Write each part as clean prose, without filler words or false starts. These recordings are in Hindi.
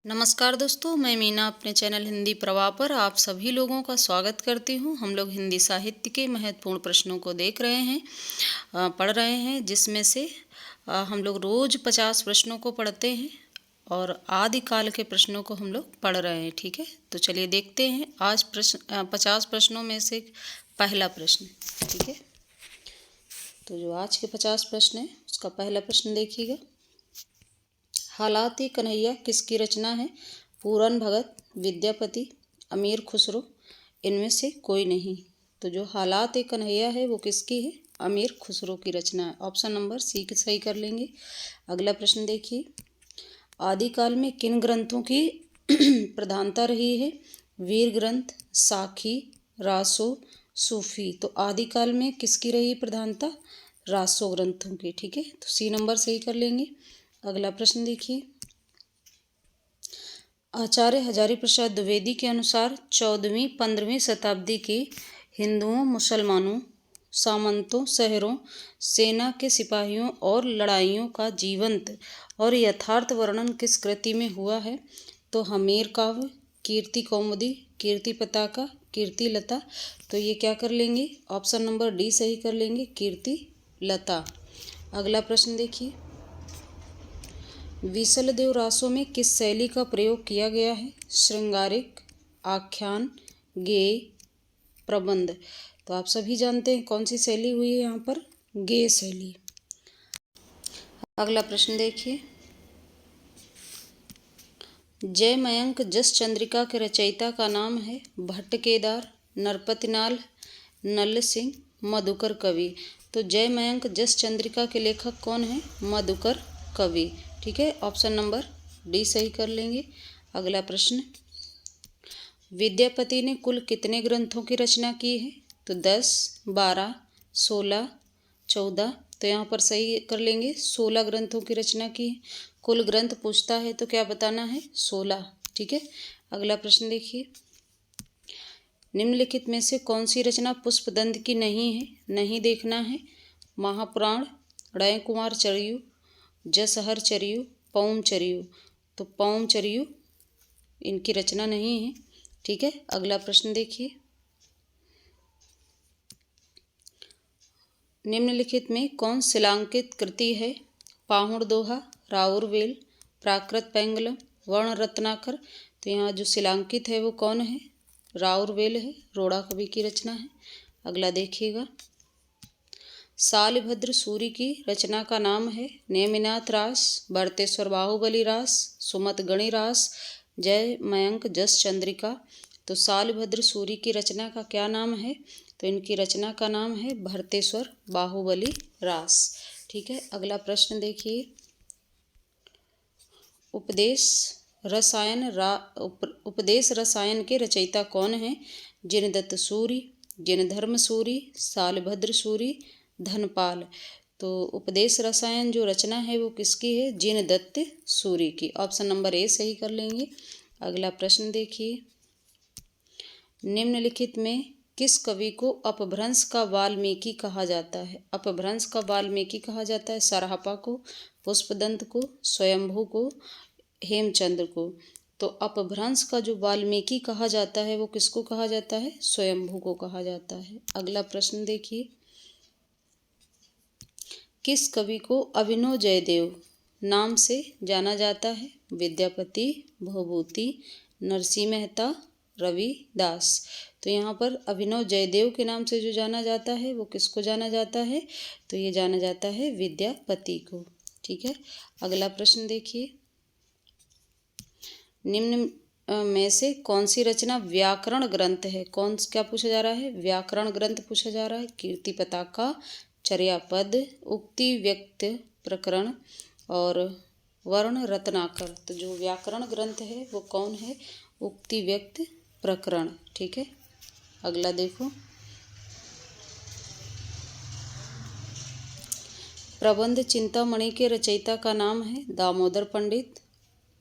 नमस्कार दोस्तों, मैं मीना अपने चैनल हिंदी प्रवाह पर आप सभी लोगों का स्वागत करती हूँ। हम लोग हिंदी साहित्य के महत्वपूर्ण प्रश्नों को देख रहे हैं, पढ़ रहे हैं, जिसमें से हम लोग रोज़ 50 प्रश्नों को पढ़ते हैं और आदिकाल के प्रश्नों को हम लोग पढ़ रहे हैं। ठीक है, तो चलिए देखते हैं आज 50 प्रश्नों में से पहला प्रश्न। ठीक है, तो जो आज के 50 प्रश्न हैं उसका पहला प्रश्न देखिएगा। हालात कन्हैया किसकी रचना है? पूरन भगत, विद्यापति, अमीर खुसरो, इनमें से कोई नहीं। तो जो हालात कन्हैया है वो किसकी है? अमीर खुसरो की रचना है। ऑप्शन नंबर सी की सही कर लेंगे। अगला प्रश्न देखिए, आदिकाल में किन ग्रंथों की प्रधानता रही है? वीर ग्रंथ, साखी, रासो, सूफी। तो आदिकाल में किसकी रही प्रधानता? रासो ग्रंथों की। ठीक है, तो सी नंबर सही कर लेंगे। अगला प्रश्न देखिए, आचार्य हजारी प्रसाद द्विवेदी के अनुसार 14वीं-15वीं शताब्दी की हिंदुओं, मुसलमानों, सामंतों, शहरों, सेना के सिपाहियों और लड़ाइयों का जीवंत और यथार्थ वर्णन किस कृति में हुआ है? तो हमीर काव्य, कीर्ति कौमुदी, कीर्ति पताका, कीर्ति लता। तो ये क्या कर लेंगे? ऑप्शन नंबर डी सही कर लेंगे, कीर्ति लता। अगला प्रश्न देखिए, विशलदेव रासों में किस शैली का प्रयोग किया गया है? श्रृंगारिक, आख्यान, गेय, प्रबंध। तो आप सभी जानते हैं कौन सी शैली हुई है यहाँ पर? गेय शैली। अगला प्रश्न देखिए, जय मयंक जस चंद्रिका के रचयिता का नाम है? भट्ट केदार, नरपतिनाल, नल सिंह, मधुकर कवि। तो जय मयंक जस चंद्रिका के लेखक कौन है? मधुकर कवि। ठीक है, ऑप्शन नंबर डी सही कर लेंगे। अगला प्रश्न, विद्यापति ने कुल कितने ग्रंथों की रचना की है? तो 10, 12, 16, 14। तो यहाँ पर सही कर लेंगे, 16 ग्रंथों की रचना की है। कुल ग्रंथ पूछता है तो क्या बताना है? 16। ठीक है, अगला प्रश्न देखिए, निम्नलिखित में से कौन सी रचना पुष्पदंत की नहीं है? नहीं देखना है, महापुराण, ड़य कुमार चरियु, जसहर चरियु, पौम चरियु। तो पौम चरियु इनकी रचना नहीं है। ठीक है, अगला प्रश्न देखिए, निम्नलिखित में कौन शिलांकित कृति है? पाहुड़ दोहा, राउरवेल, प्राकृत पैंगलम, वर्ण रत्नाकर। तो यहाँ जो शिलांकित है वो कौन है? राउरवेल है, रोड़ा कवि की रचना है। अगला देखिएगा, शालिभद्र सूरी की रचना का नाम है? नेमिनाथ रास, बरतेश्वर बाहुबली रास, सुमत गणि रास, जय मयंक जस चंद्रिका। तो शालिभद्र सूरी की रचना का क्या नाम है? तो इनकी रचना का नाम है भरतेश्वर बाहुबली रास। ठीक है, अगला प्रश्न देखिए, उपदेश रसायन के रचयिता कौन है? जिनदत्त सूरी, जिनधर्म सूरी, शालिभद्र सूरी, धनपाल। तो उपदेश रसायन जो रचना है वो किसकी है? जिनदत्त सूरी की। ऑप्शन नंबर ए सही कर लेंगे। अगला प्रश्न देखिए, निम्नलिखित में किस कवि को अपभ्रंश का वाल्मीकि कहा जाता है? अपभ्रंश का वाल्मीकि कहा जाता है सराहपा को, पुष्पदंत को, स्वयंभू को, हेमचंद्र को। तो अपभ्रंश का जो वाल्मीकि कहा जाता है वो किसको कहा जाता है? स्वयंभू को कहा जाता है। अगला प्रश्न देखिए, किस कवि को अभिनव जयदेव नाम से जाना जाता है? विद्यापति, भवभूति, नरसिंह मेहता, रविदास। तो यहाँ पर अभिनव जयदेव के नाम से जो जाना जाता है वो किसको जाना जाता है? तो ये जाना जाता है विद्यापति को। ठीक है, अगला प्रश्न देखिए, निम्न में से कौन सी रचना व्याकरण ग्रंथ है? क्या पूछा जा रहा है? व्याकरण ग्रंथ पूछा जा रहा है। कीर्ति पताका, चर्यापद, उक्ति व्यक्त प्रकरण और वर्ण रत्नाकर। तो जो व्याकरण ग्रंथ है वो कौन है? उक्ति व्यक्त प्रकरण। ठीक है, अगला देखो, प्रबंध चिंतामणि के रचयिता का नाम है? दामोदर पंडित,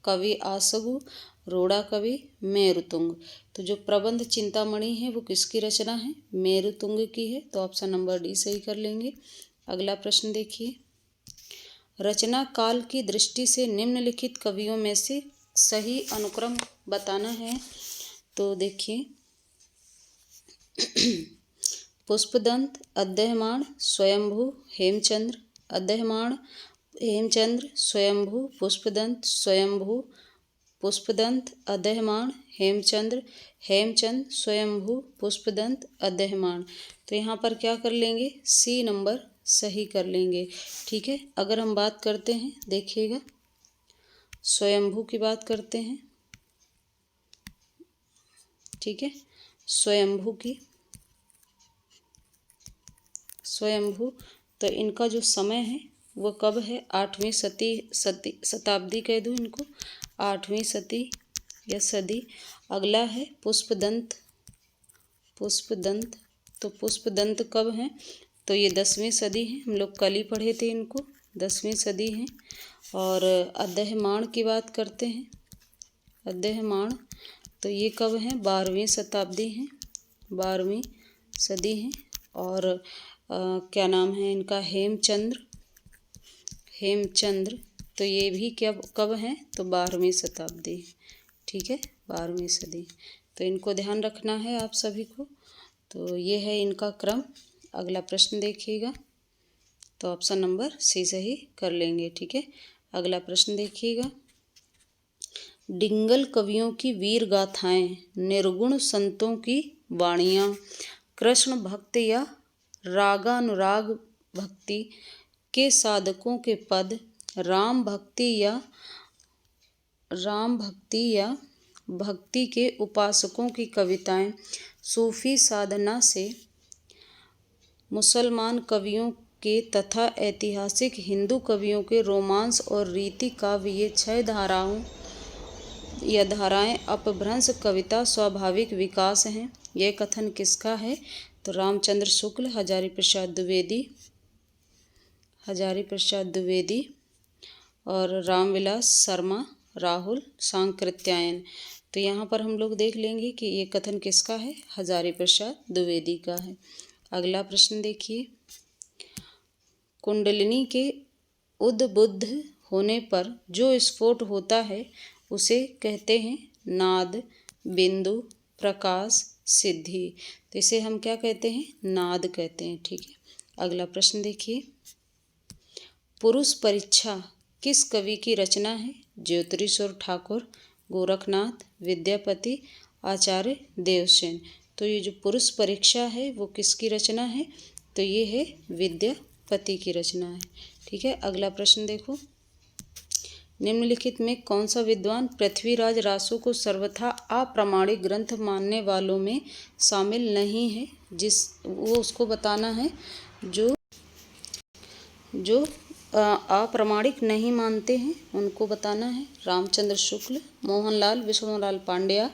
कवि आसगु, रोड़ा कवि, मेरुतुंग। तो जो प्रबंध चिंतामणि है वो किसकी रचना है? मेरुतुंग की है। तो ऑप्शन नंबर डी सही कर लेंगे। अगला प्रश्न देखिए, रचना काल की दृष्टि से निम्नलिखित कवियों में से सही अनुक्रम बताना है। तो देखिए, पुष्पदंत, अद्यह्यमाण, स्वयंभू, हेमचंद्र, अद्यह्यमाण, हेमचंद्र, स्वयंभू, पुष्पदंत, स्वयंभू, पुष्पदंत, अद्यह्यमाण, हेमचंद्र, हेमचंद, स्वयंभू, पुष्पदंत, अद्यह्यमाण। तो यहाँ पर क्या कर लेंगे, सी नंबर सही कर लेंगे। ठीक है, अगर हम बात करते हैं, देखिएगा, स्वयंभू की बात करते हैं। ठीक है, स्वयंभू की, स्वयंभू, तो इनका जो समय है वो कब है, 8वीं शताब्दी कह दूँ इनको, 8वीं सदी या सदी। अगला है पुष्पदंत, पुष्पदंत, तो पुष्पदंत कब है, तो ये 10वीं सदी है, हम लोग कल ही पढ़े थे इनको, 10वीं सदी है। और अद्यह्यमाण की बात करते हैं, अद्यह्यमाण, तो ये कब है, 12वीं शताब्दी है, 12वीं सदी है। और क्या नाम है इनका, हेमचंद्र, हेमचंद्र, तो ये भी क्या कब है, तो 12वीं शताब्दी। ठीक है, 12वीं सदी। तो इनको ध्यान रखना है आप सभी को। तो ये है इनका क्रम। अगला प्रश्न देखिएगा, तो ऑप्शन नंबर सी सही कर लेंगे। ठीक है, अगला प्रश्न देखिएगा, डिंगल कवियों की वीर गाथाएं, निर्गुण संतों की वाणियाँ, कृष्ण भक्ति या रागानुराग भक्ति के साधकों के पद, राम भक्ति या भक्ति के उपासकों की कविताएं, सूफी साधना से मुसलमान कवियों के तथा ऐतिहासिक हिंदू कवियों के रोमांस और रीति काव्य, ये 6 धाराओं या धाराएं अपभ्रंश कविता स्वाभाविक विकास हैं। यह कथन किसका है, तो रामचंद्र शुक्ल, हजारी प्रसाद द्विवेदी और रामविलास शर्मा, राहुल सांकृत्यायन। तो यहाँ पर हम लोग देख लेंगे कि ये कथन किसका है, हजारी प्रसाद द्विवेदी का है। अगला प्रश्न देखिए, कुंडलिनी के उद्बुद्ध होने पर जो स्फोट होता है उसे कहते हैं नाद, बिंदु, प्रकाश, सिद्धि। तो इसे हम क्या कहते हैं, नाद कहते हैं। ठीक है, अगला प्रश्न देखिए, पुरुष परीक्षा किस कवि की रचना है, ज्योतिरीश्वर ठाकुर, गोरखनाथ, विद्यापति, आचार्य देवसेन। तो ये जो पुरुष परीक्षा है वो किसकी रचना है, तो ये है विद्यापति की रचना है। ठीक है, अगला प्रश्न देखो, निम्नलिखित में कौन सा विद्वान पृथ्वीराज रासो को सर्वथा अप्रामाणिक ग्रंथ मानने वालों में शामिल नहीं है, वो उसको बताना है जो अप्रामाणिक नहीं मानते हैं, उनको बताना है। रामचंद्र शुक्ल, मोहनलाल विष्णुलाल पांड्या,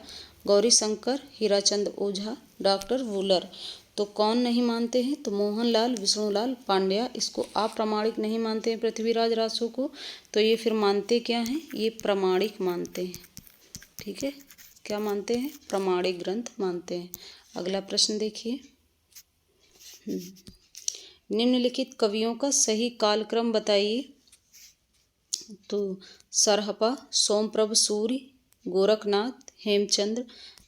गौरीशंकर, हीराचंद ओझा, डॉक्टर वूलर। तो कौन नहीं मानते हैं, तो मोहनलाल विष्णुलाल पांड्या इसको अप्रामाणिक नहीं मानते हैं पृथ्वीराज रासो को। तो ये फिर मानते क्या हैं, ये प्रामाणिक मानते हैं। ठीक है, क्या मानते हैं, प्रामाणिक ग्रंथ मानते हैं। अगला प्रश्न देखिए, निम्नलिखित कवियों का सही कालक्रम बताइए। तो सरहपा, सोमप्रभ सूरि, गोरखनाथ, हेमचंद्र,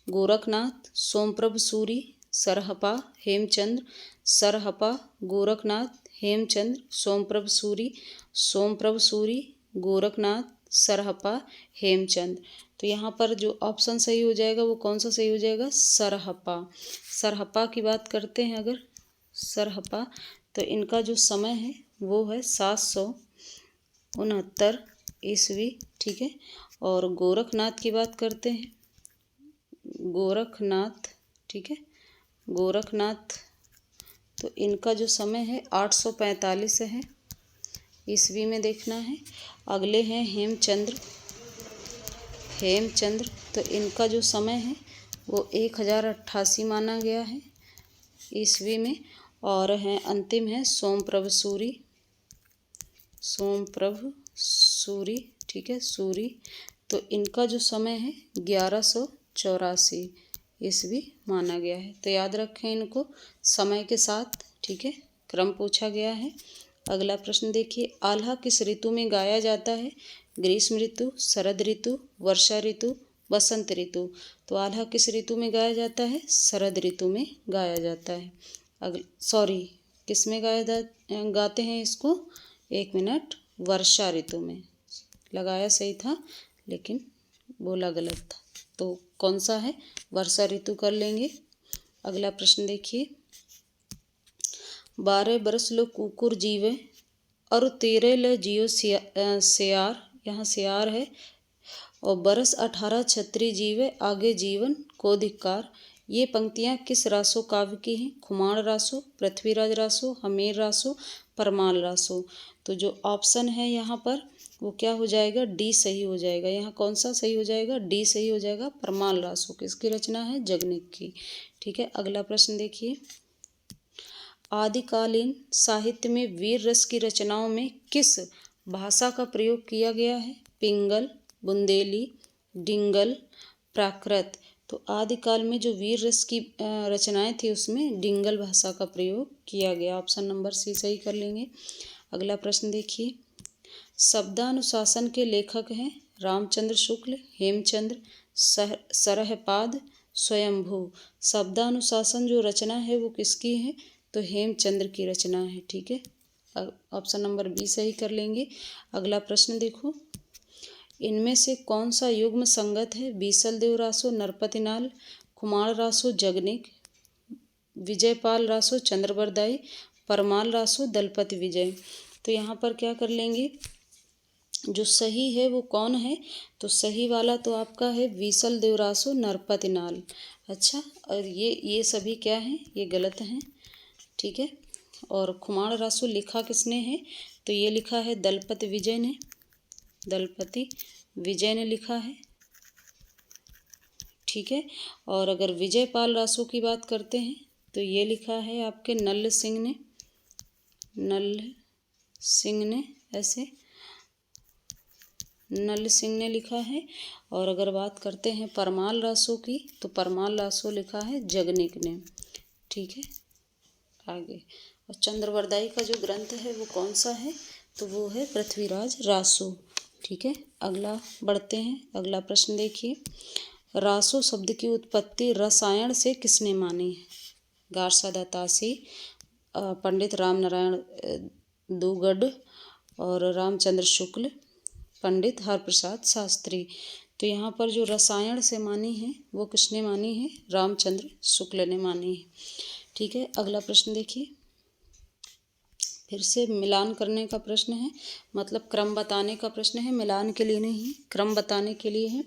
गोरखनाथ, सोमप्रभ सूरि, सरहपा, हेमचंद्र, सरहपा, गोरखनाथ, हेमचंद्र, सोमप्रभ सूरि, सोमप्रभ सूरि, गोरखनाथ, सरहपा, हेमचंद्र। तो यहाँ पर जो ऑप्शन सही हो जाएगा वो कौन सा सही हो जाएगा, सरहपा। सरहपा की बात करते हैं अगर, सरहपा, तो इनका जो समय है वो है 769 ईस्वी। ठीक है, और गोरखनाथ की बात करते हैं, गोरखनाथ, ठीक है, गोरखनाथ, तो इनका जो समय है 845 है ईस्वी में देखना है। अगले हैं हेमचंद्र, हेमचंद्र, तो इनका जो समय है वो 1088 माना गया है ईस्वी में। और हैं अंतिम है सोमप्रभ सूरि, सोमप्रभ सूरि, ठीक है, सूरि, तो इनका जो समय है 1184 ईस्वी माना गया है। तो याद रखें इनको समय के साथ। ठीक है, क्रम पूछा गया है। अगला प्रश्न देखिए, आल्हा किस ऋतु में गाया जाता है? ग्रीष्म ऋतु, शरद ऋतु, वर्षा ऋतु, बसंत ऋतु। तो आल्हा किस ऋतु में गाया जाता है? शरद ऋतु में गाया जाता है। किस में गाते हैं इसको? एक मिनट, वर्षा ऋतु में। लगाया सही था लेकिन बोला गलत था, तो कौन सा है? वर्षा ऋतु कर लेंगे। अगला प्रश्न देखिए, 12 बरस लो कुकुर जीवे और 13 ल जियो सियार, यहाँ सियार है, और बरस 18 छत्री जीवे आगे जीवन को धिक्कार। ये पंक्तियाँ किस रासो काव्य की हैं? खुमाण रासो, पृथ्वीराज रासो, हमीर रासो, परमाल रासो। तो जो ऑप्शन है यहाँ पर वो क्या हो जाएगा? डी सही हो जाएगा। यहाँ कौन सा सही हो जाएगा? डी सही हो जाएगा। परमाल रासो किसकी रचना है? जगनिक की। ठीक है, अगला प्रश्न देखिए, आदिकालीन साहित्य में वीर रस की रचनाओं में किस भाषा का प्रयोग किया गया है? पिंगल, बुंदेली, डिंगल, प्राकृत। तो आदिकाल में जो वीर रस की रचनाएं थी उसमें डिंगल भाषा का प्रयोग किया गया। ऑप्शन नंबर सी सही कर लेंगे। अगला प्रश्न देखिए, शब्दानुशासन के लेखक हैं रामचंद्र शुक्ल, हेमचंद्र, सरहपाद, स्वयंभू। शब्दानुशासन जो रचना है वो किसकी है? तो हेमचंद्र की रचना है। ठीक है, ऑप्शन नंबर बी सही कर लेंगे। अगला प्रश्न देखो, इनमें से कौन सा युग्म संगत है? बीसल देव रासो, नरपतिनाल, खुमाण रासो, जगनिक, विजयपाल रासो, चंद्रबरदाई, परमाल रासो, दलपति विजय। तो यहाँ पर क्या कर लेंगे, जो सही है वो कौन है? तो सही वाला तो आपका है बीसल देव रासो, नरपतिनाल। अच्छा, और ये सभी क्या हैं? ये गलत हैं। ठीक है, और खुमाण रासो लिखा किसने है? तो ये लिखा है दलपति विजय ने, दलपति विजय ने लिखा है। ठीक है, और अगर विजयपाल रासो की बात करते हैं तो ये लिखा है आपके नल्ल सिंह ने, नल्ल सिंह ने, ऐसे नल्ल सिंह ने लिखा है। और अगर बात करते हैं परमाल रासो की तो परमाल रासो लिखा है जगनिक ने। ठीक है, आगे, और चंद्रबरदाई का जो ग्रंथ है वो कौन सा है? तो वो है पृथ्वीराज रासो। ठीक है, अगला बढ़ते हैं। अगला प्रश्न देखिए, रासो शब्द की उत्पत्ति रसायन से किसने मानी है? गारसा दातासी, पंडित राम नारायण दुगड और रामचंद्र शुक्ल, पंडित हरप्रसाद शास्त्री। तो यहाँ पर जो रसायन से मानी है वो किसने मानी है? रामचंद्र शुक्ल ने मानी है। ठीक है, अगला प्रश्न देखिए, फिर से मिलान करने का प्रश्न है, मतलब क्रम बताने का प्रश्न है, मिलान के लिए नहीं, क्रम बताने के लिए है।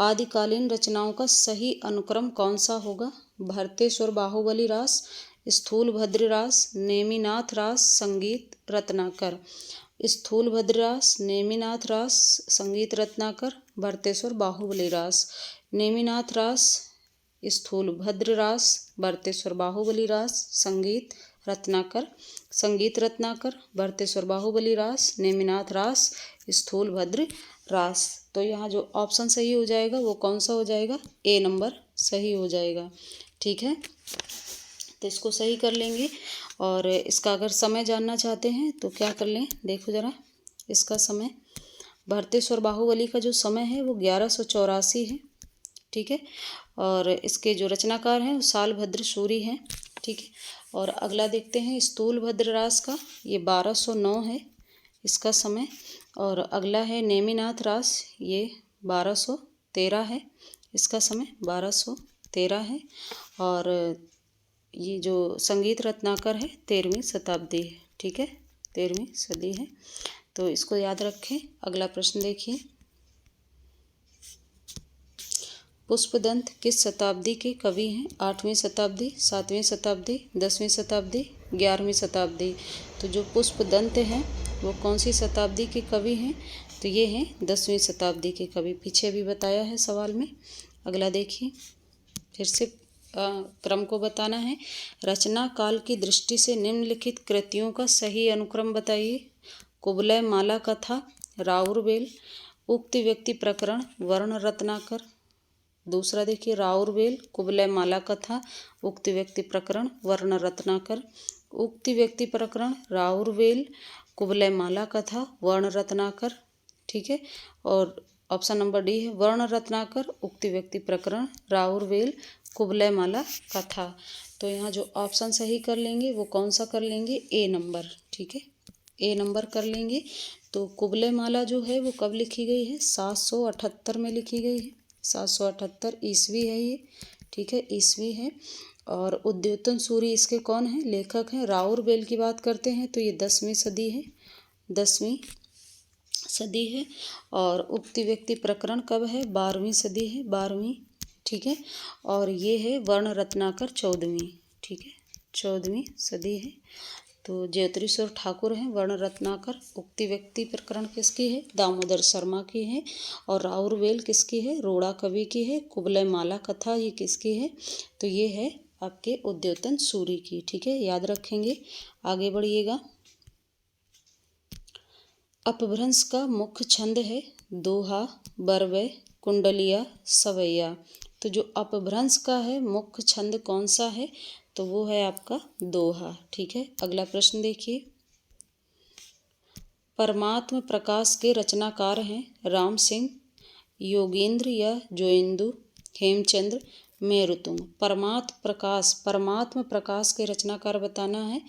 आदिकालीन रचनाओं का सही अनुक्रम कौन सा होगा? भरतेश्वर बाहुबली रास, स्थूलभद्र रास, नेमिनाथ रास, संगीत रत्नाकर। स्थूलभद्र रास, नेमिनाथ रास, संगीत रत्नाकर, भरतेश्वर बाहुबली रास। नेमिनाथ रास, स्थूलभद्र रास, भरतेश्वर बाहुबली रास, संगीत रत्नाकर, संगीत रत्नाकर, भरतेश्वर बाहुबली रास, नेमिनाथ रास, स्थूलभद्र रास। तो यहाँ जो ऑप्शन सही हो जाएगा वो कौन सा हो जाएगा? ए नंबर सही हो जाएगा। ठीक है, तो इसको सही कर लेंगे। और इसका अगर समय जानना चाहते हैं तो क्या कर लें, देखो ज़रा इसका समय, भरतेश्वर बाहुबली का जो समय है वो 1184 है। ठीक है, और इसके जो रचनाकार हैं वो सालभद्र सूरी हैं। ठीक है, और अगला देखते हैं स्थूलभद्र रास का, ये 1209 है इसका समय। और अगला है नेमिनाथ रास, ये 1213 है इसका समय, 1213 है। और ये जो संगीत रत्नाकर है 13वीं शताब्दी है। ठीक है, 13वीं सदी है, तो इसको याद रखें। अगला प्रश्न देखिए, पुष्पदंत किस शताब्दी के कवि हैं? 8वीं शताब्दी, 7वीं शताब्दी, 10वीं शताब्दी, 11वीं शताब्दी। तो जो पुष्पदंत हैं वो कौन सी शताब्दी के कवि हैं? तो ये हैं 10वीं शताब्दी के कवि, पीछे भी बताया है सवाल में। अगला देखिए, फिर से क्रम को बताना है। रचना काल की दृष्टि से निम्नलिखित कृतियों का सही अनुक्रम बताइए। कुबलय माला कथा, राउरवेल, उक्त व्यक्ति प्रकरण, वर्ण रत्नाकर। दूसरा देखिए, राउरवेल, कुबलय माला कथा, उक्त व्यक्ति प्रकरण, वर्ण रत्नाकर। उक्ति व्यक्ति प्रकरण, राउरवेल, कुबलय माला कथा, वर्ण रत्नाकर। ठीक है, और ऑप्शन नंबर डी है वर्ण रत्नाकर, उक्ति व्यक्ति प्रकरण, राउरवेल, कुबलय माला कथा। तो यहाँ जो ऑप्शन सही कर लेंगे वो कौन सा कर लेंगे, ए नंबर। ठीक है, ए नंबर कर लेंगे। तो कुबलय माला जो है वो कब लिखी गई है, 778 में लिखी गई है। 778 ईस्वी है ये। ठीक है, ईस्वी है। और उद्योतन सूरी इसके कौन है, लेखक हैं। राउरवेल की बात करते हैं तो ये 10वीं सदी है, 10वीं सदी है। और उक्ति व्यक्ति प्रकरण कब है, 12वीं सदी है, 12वीं। ठीक है, और ये है वर्ण रत्नाकर 14वीं। ठीक है, 14वीं सदी है। तो ज्योतिरीश्वर ठाकुर हैं वर्ण रत्नाकर। उक्ति व्यक्ति प्रकरण किसकी है, दामोदर शर्मा की है। और राउरवेल किसकी है, रोड़ा कवि की है। कुबलय माला कथा ये किसकी है, तो ये है आपके उद्योतन सूरी की। ठीक है, याद रखेंगे। आगे बढ़िएगा। अपभ्रंश का मुख्य छंद है दोहा, बरवै, कुंडलिया, सवैया। तो जो अपभ्रंश का है मुख्य छंद कौन सा है, तो वो है आपका दोहा। ठीक है, अगला प्रश्न देखिए। परमात्म प्रकाश के रचनाकार हैं राम सिंह, योगेंद्र या जोइंदु, हेमचंद्र, मेरुतुंग। परमात्म प्रकाश के रचनाकार बताना है,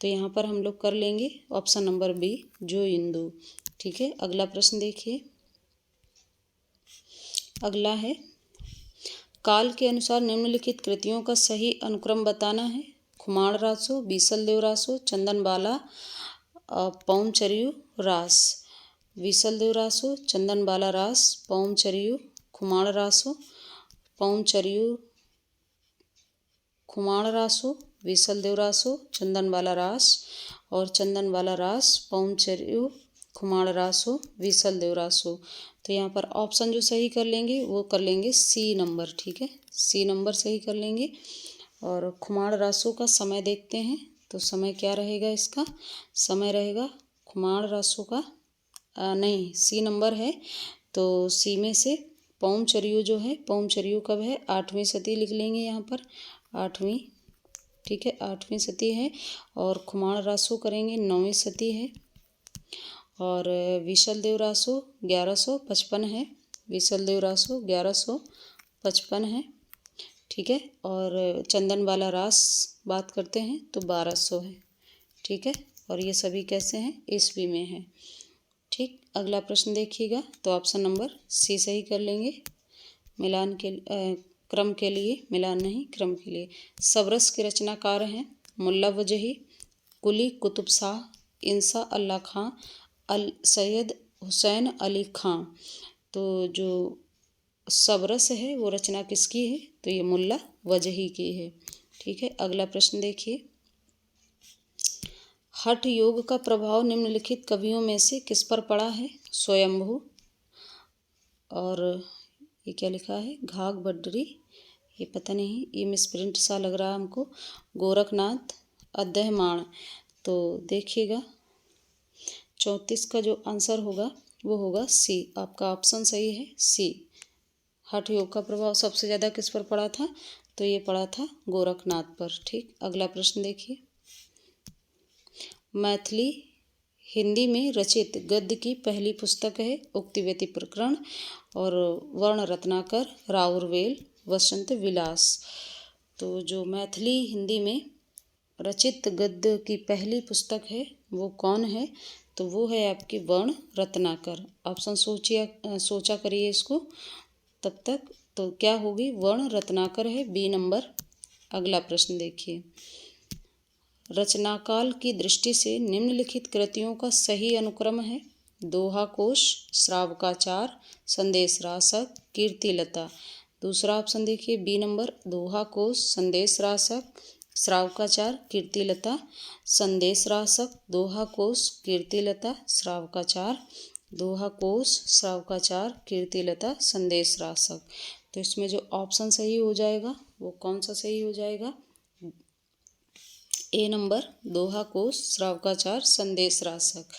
तो यहाँ पर हम लोग कर लेंगे ऑप्शन नंबर बी, जोइंदु। ठीक है, अगला प्रश्न देखिए। अगला है काल के अनुसार निम्नलिखित कृतियों का सही अनुक्रम बताना है। खुमाण रासो, बीसलदेव रासो, चंदनबाला, पौमचरियु रास। बीसलदेव रासो, चंदनबाला रास, पौमचरियु, खुमाण रासो, पौमचरियु, खुमाण रासो, बीसलदेव रासो, चंदनबाला रास, और चंदनबाला रास, पौमचरियु, खुमाण रासो, बीसलदेव रासो। तो यहाँ पर ऑप्शन जो सही कर लेंगे वो कर लेंगे सी नंबर। ठीक है, सी नंबर सही कर लेंगे। और खुमाण रासो का समय देखते हैं, तो समय क्या रहेगा, इसका समय रहेगा खुमाण रासो का नहीं, सी नंबर है। तो सी में से पौमचरियु जो है, पौमचरियु कब है, 8वीं सदी लिख लेंगे यहाँ पर, 8वीं। ठीक है, 8वीं सदी है। और खुमाण रासो करेंगे 9वीं सदी है। और बीसलदेव रासो 1155 है, बीसलदेव रासो 1155 है। ठीक है, और चंदनबाला रास बात करते हैं तो 1200 है। ठीक है, और ये सभी कैसे हैं, ईस्वी में है। ठीक, अगला प्रश्न देखिएगा। तो ऑप्शन नंबर सी सही कर लेंगे। मिलान के क्रम के लिए, मिलान नहीं क्रम के लिए। सबरस के रचनाकार हैं मुल्ला वजही, कुली कुतुब शाह, इंसा अल्लाह खां, सैयद हुसैन अली खां। तो जो सबरस है वो रचना किसकी है, तो ये मुल्ला वजही की है। ठीक है, अगला प्रश्न देखिए। हठ योग का प्रभाव निम्नलिखित कवियों में से किस पर पड़ा है, स्वयंभू, और ये क्या लिखा है, घाघ बड्डरी, ये पता नहीं, ये मिसप्रिंट सा लग रहा है हमको, गोरखनाथ, अद्दहमाण। तो देखिएगा 34 का जो आंसर होगा वो होगा सी। आपका ऑप्शन सही है सी। हठ योग का प्रभाव सबसे ज़्यादा किस पर पड़ा था, तो ये पड़ा था गोरखनाथ पर। ठीक, अगला प्रश्न देखिए। मैथिली हिंदी में रचित गद्य की पहली पुस्तक है उक्ति व्यक्ति प्रकरण, और वर्ण रत्नाकर, राउरवेल, वसंत विलास। तो जो मैथिली हिंदी में रचित गद्य की पहली पुस्तक है वो कौन है, तो वो है आपकी वर्ण रत्नाकर। ऑप्शन सोचा करिए इसको तब तक। तो क्या होगी, वर्ण रत्नाकर है, बी नंबर। अगला प्रश्न देखिए। रचनाकाल की दृष्टि से निम्नलिखित कृतियों का सही अनुक्रम है दोहा कोश, श्रावकाचार, संदेश रासक, कीर्तिलता। दूसरा ऑप्शन देखिए बी नंबर, दोहा कोश, संदेश रासक, श्रावकाचार, कीर्तिलता। संदेश रासक, दोहा कोश, कीर्तिलता, श्रावकाचार, दोहा कोश, श्रावकाचार, कीर्तिलता, संदेश रासक। तो इसमें जो ऑप्शन सही हो जाएगा वो कौन सा सही हो जाएगा, ए नंबर, दोहा कोश, श्रावकाचार, संदेश रासक।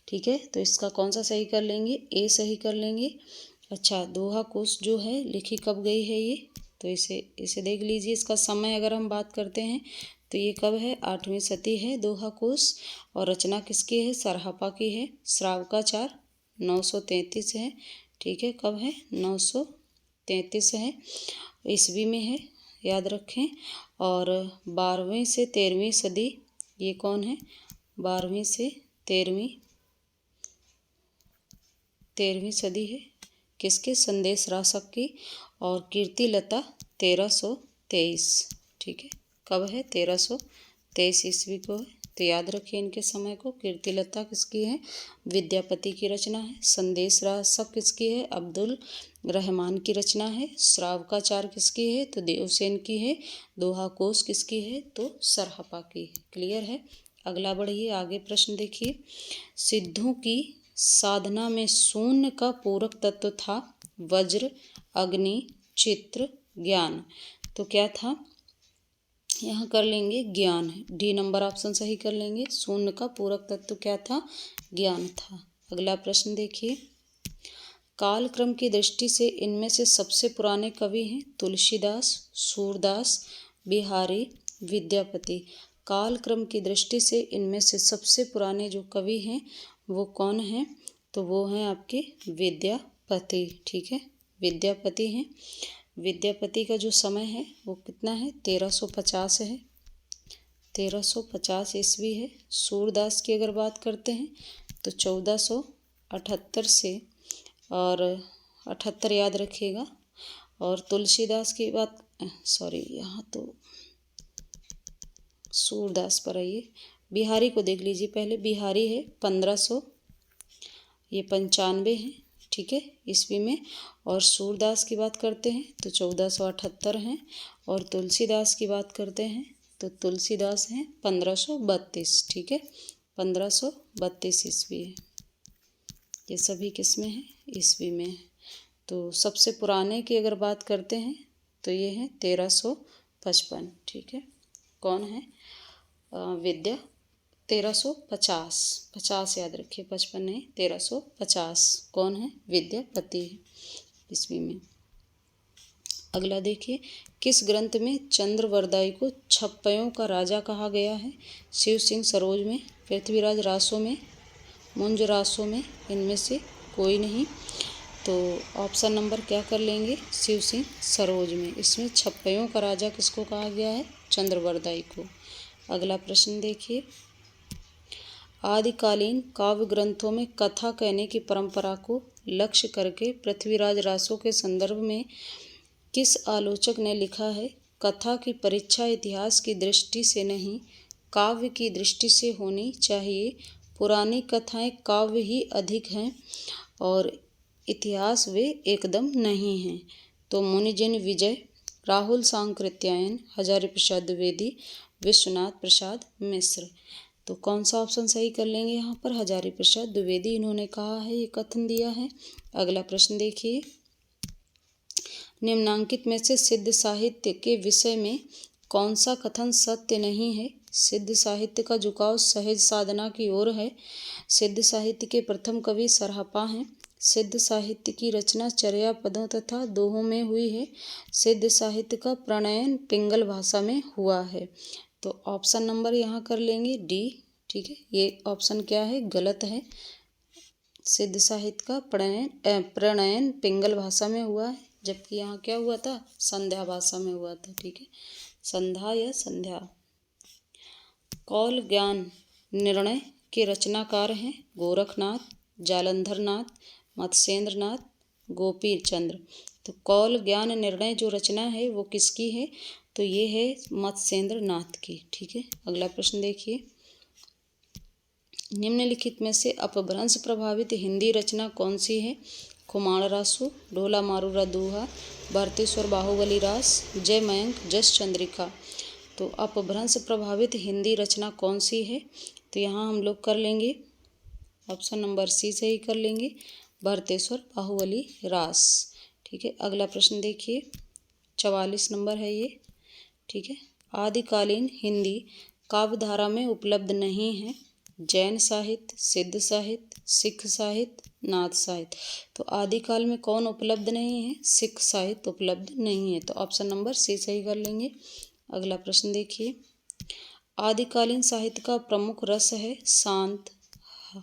ठीक है, तो इसका कौन सा सही कर लेंगे, ए सही कर लेंगे। अच्छा, दोहा कोश जो है लिखी कब गई है ये, तो इसे देख लीजिए। इसका समय अगर हम बात करते हैं तो ये कब है? 8वीं सदी है दोहा कोश। और रचना किसकी है? सरहपा की है। श्रावकाचार 933 है। ठीक है, कब है? 933 है, ईस्वी में है, याद रखें। और 12वीं से 13वीं सदी, ये कौन है? 12वीं से 13वीं सदी है किसके? संदेश रासक की। और कीर्तिलता 1323। ठीक है, कब है? 1323 ईस्वी को है। तो याद रखिए इनके समय को। कीर्तिलता किसकी है? विद्यापति की रचना है। संदेश रासक किसकी है? अब्दुल रहमान की रचना है। श्रावकाचार किसकी है? तो देवसेन की है। दोहा कोश किसकी है? तो सरहपा की है। क्लियर है? अगला बढ़िए, आगे प्रश्न देखिए। सिद्धों की साधना में शून्य का पूरक तत्व था वज्र, अग्नि, चित्र, ज्ञान। तो क्या था? यहाँ कर लेंगे ज्ञान है। डी नंबर ऑप्शन सही कर लेंगे। शून्य का पूरक तत्व क्या था? ज्ञान था। अगला प्रश्न देखिए। कालक्रम की दृष्टि से इनमें से सबसे पुराने कवि हैं तुलसीदास, सूरदास, बिहारी, विद्यापति। कालक्रम की दृष्टि से इनमें से सबसे पुराने जो कवि हैं वो कौन हैं? तो वो हैं आपके विद्यापति। ठीक है, विद्यापति हैं। विद्यापति का जो समय है वो कितना है? 1350 है, 1350 ईस्वी है। सूरदास की अगर बात करते हैं तो 1478 से और 78 याद रखिएगा। और तुलसीदास की बात, सॉरी यहाँ तो सूरदास पर आइए। बिहारी को देख लीजिए पहले। बिहारी है 1500, ये 95 है। ठीक है, ईस्वी में। और सूरदास की बात करते हैं तो 1478 हैं। और तुलसीदास की बात करते हैं तो तुलसीदास हैं 1532। ठीक है, 1532 ईस्वी है। ये सभी किस में है? ईस्वी में है। तो सबसे पुराने की अगर बात करते हैं तो ये है 1355। ठीक है, कौन है? 1350, 50 याद रखिए, 55 नहीं, 1350। कौन है? विद्यापति है ईस्वी में। अगला देखिए। किस ग्रंथ में चंद्रवरदाई को छप्पयों का राजा कहा गया है? शिव सिंह सरोज में, पृथ्वीराज रासो में, मुंज रासो में, इनमें से कोई नहीं। तो ऑप्शन नंबर क्या कर लेंगे? शिव सिंह सरोज में। इसमें छप्पयों का राजा किसको कहा गया है? चंद्रवरदाई को। अगला प्रश्न देखिए। आदिकालीन काव्य ग्रंथों में कथा कहने की परंपरा को लक्ष्य करके पृथ्वीराज रासो के संदर्भ में किस आलोचक ने लिखा है? कथा की परीक्षा इतिहास की दृष्टि से नहीं, काव्य की दृष्टि से होनी चाहिए। पुरानी कथाएं काव्य ही अधिक हैं और इतिहास वे एकदम नहीं हैं। तो मुनिजन विजय, राहुल सांकृत्यायन, हजारी प्रसाद द्विवेदी, विश्वनाथ प्रसाद मिश्र। तो कौन सा ऑप्शन सही कर लेंगे यहाँ पर? हजारी प्रसाद द्विवेदी इन्होंने कहा है, ये कथन दिया है। अगला प्रश्न देखिए। निम्नांकित में से सिद्ध साहित्य के विषय में कौन सा कथन सत्य नहीं है? सिद्ध साहित्य का झुकाव सहज साधना की ओर है। सिद्ध साहित्य के प्रथम कवि सरहपा हैं। सिद्ध साहित्य की रचना चर्या पदों तथा दोहों में हुई है। सिद्ध साहित्य का प्रणयन पिंगल भाषा में हुआ है। तो ऑप्शन नंबर यहाँ कर लेंगे डी। ठीक है, ये ऑप्शन क्या है? गलत है। सिद्ध साहित्य का प्रणयन पिंगल भाषा में हुआ है, जबकि यहाँ क्या हुआ था? संध्या भाषा में हुआ था। ठीक है, संध्या या संध्या। कौल ज्ञान निर्णय के रचनाकार हैं गोरखनाथ, जालंधरनाथ, मत्स्येंद्रनाथ, गोपी चंद्र। तो कौल ज्ञान निर्णय जो रचना है वो किसकी है? तो ये है मत्स्येंद्रनाथ की। ठीक है, अगला प्रश्न देखिए। निम्नलिखित में से अपभ्रंश प्रभावित हिंदी रचना कौन सी है? खुमाण रासो, ढोला मारूरा दोहा, भारतेश्वर बाहुबली रास, जय मयंक, जस चंद्रिका। तो अपभ्रंश प्रभावित हिंदी रचना कौन सी है? तो यहाँ हम लोग कर लेंगे ऑप्शन नंबर सी सही कर लेंगे, भारतेश्वर बाहुबली रास। ठीक है, अगला प्रश्न देखिए। 44 नंबर है ये। ठीक है, आदिकालीन हिंदी काव्यधारा में उपलब्ध नहीं है जैन साहित्य, सिद्ध साहित्य, सिख साहित्य, नाथ साहित्य। तो आदिकाल में कौन उपलब्ध नहीं है? सिख साहित्य उपलब्ध नहीं है। तो ऑप्शन नंबर सी सही कर लेंगे। अगला प्रश्न देखिए। आदिकालीन साहित्य का प्रमुख रस है शांत,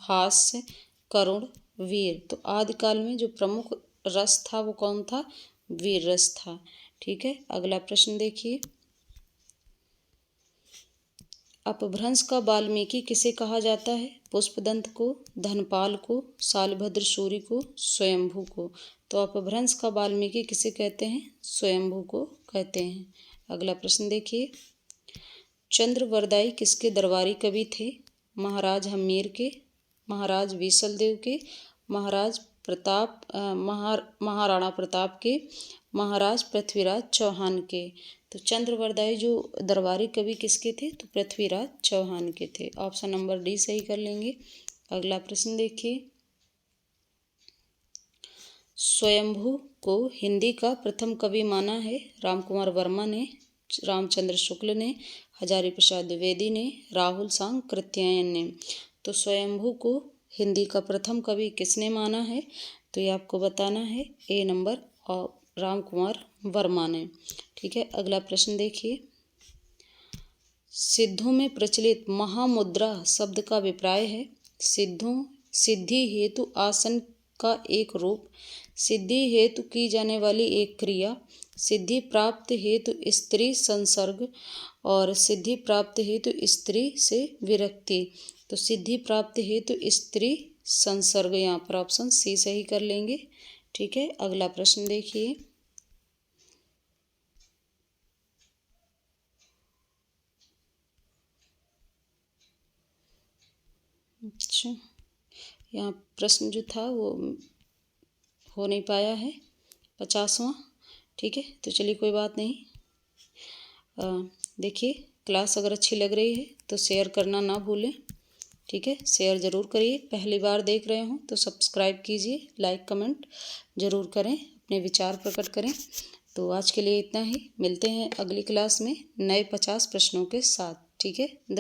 हास्य, करुण, वीर। तो आदिकाल में जो प्रमुख रस था वो कौन था? वीर रस था। ठीक है, अगला प्रश्न देखिए। अपभ्रंश का वाल्मीकि किसे कहा जाता है? पुष्पदंत को, धनपाल को, शालभद्र सूरि को, स्वयंभू को। तो अपभ्रंश का वाल्मीकि किसे कहते हैं? स्वयंभू को कहते हैं। अगला प्रश्न देखिए। चंद्रवरदाई किसके दरबारी कवि थे? महाराज हम्मीर के, महाराज बीसलदेव के, महाराणा प्रताप के, महाराज पृथ्वीराज चौहान के। तो चंद्रवरदाई जो दरबारी कवि किसके थे? तो पृथ्वीराज चौहान के थे। ऑप्शन नंबर डी सही कर लेंगे। अगला प्रश्न देखिए। स्वयंभू को हिंदी का प्रथम कवि माना है? रामकुमार वर्मा ने, रामचंद्र शुक्ल ने, हजारी प्रसाद द्विवेदी ने, राहुल सांकृत्यायन ने। तो स्वयंभू को हिंदी का प्रथम कवि किसने माना है? तो ये आपको बताना है। ए नंबर और रामकुमार वर्मा ने। ठीक है, अगला प्रश्न देखिए। सिद्धों में प्रचलित महामुद्रा शब्द का अभिप्राय है? सिद्धि हेतु आसन का एक रूप, सिद्धि हेतु की जाने वाली एक क्रिया, सिद्धि प्राप्त हेतु स्त्री संसर्ग और सिद्धि प्राप्त हेतु स्त्री से विरक्ति। तो सिद्धि प्राप्त हेतु स्त्री संसर्ग, यहाँ पर ऑप्शन सी सही कर लेंगे। ठीक है, अगला प्रश्न देखिए। अच्छा, यहाँ प्रश्न जो था वो हो नहीं पाया है, 50वां। ठीक है, तो चलिए कोई बात नहीं। देखिए, क्लास अगर अच्छी लग रही है तो शेयर करना ना भूलें। ठीक है, शेयर ज़रूर करिए। पहली बार देख रहे हो तो सब्सक्राइब कीजिए, लाइक कमेंट ज़रूर करें, अपने विचार प्रकट करें। तो आज के लिए इतना ही। मिलते हैं अगली क्लास में नए 50 प्रश्नों के साथ। ठीक है।